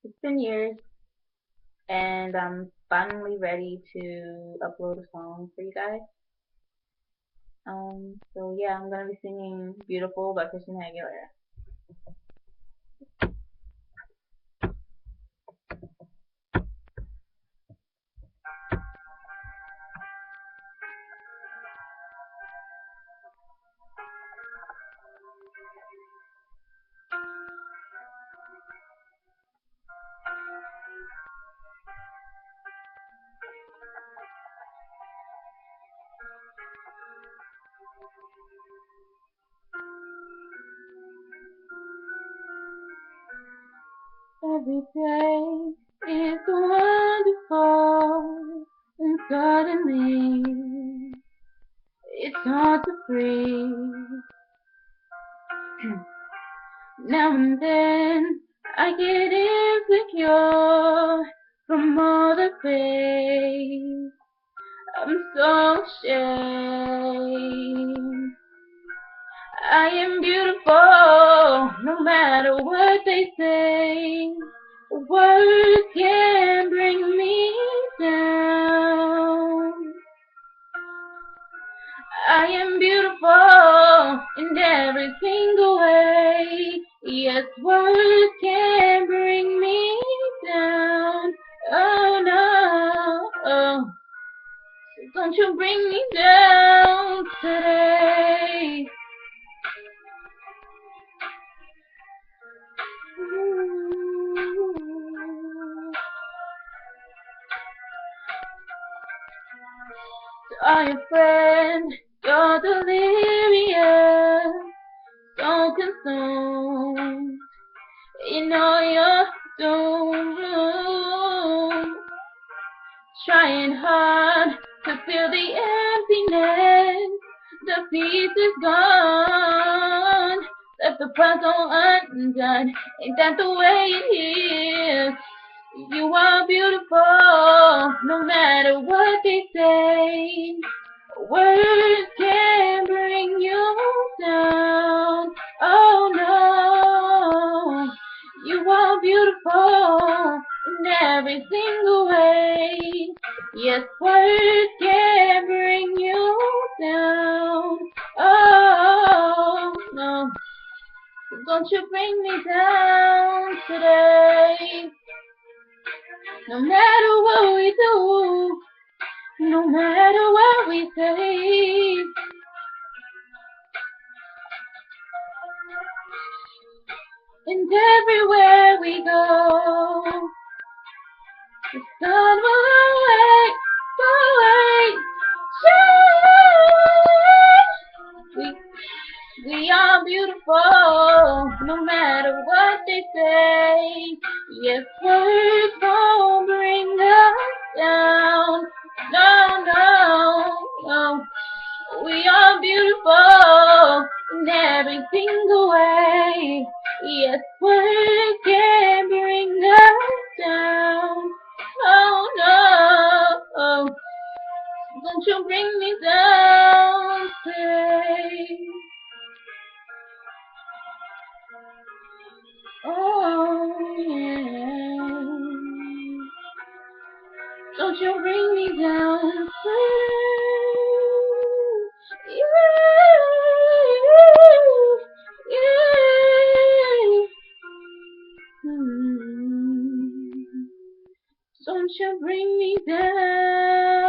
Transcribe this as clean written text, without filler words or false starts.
It's been years, and I'm finally ready to upload a song for you guys. So yeah, I'm gonna be singing "Beautiful" by Christina Aguilera. Every day is wonderful, and suddenly it's hard to breathe. Now and then I get insecure from all the pain. I'm so ashamed. I am beautiful, no matter what they say. Words can bring me down. I am beautiful in every single way. Yes, words can bring me down. Oh no, oh, don't you bring me down today. Are you friend? You're delirious, so consumed. You know you're doomed. Trying hard to fill the emptiness. The peace is gone. Left the puzzle undone. Ain't that the way it is? You are beautiful, no matter what they say. Words can bring you down. Oh no, you are beautiful in every single way. Yes, words can bring you down. Oh no, don't you bring me down today. No matter what we do, no matter what we say, and everywhere we go, the sun will always, always shine. We are beautiful, no matter what they say. Yes, words won't bring us down. No, no, no. We are beautiful in every single way. Yes, words can bring us down. Oh no, don't you bring me down today. Oh yeah, don't you bring me down today. Don't you bring me down.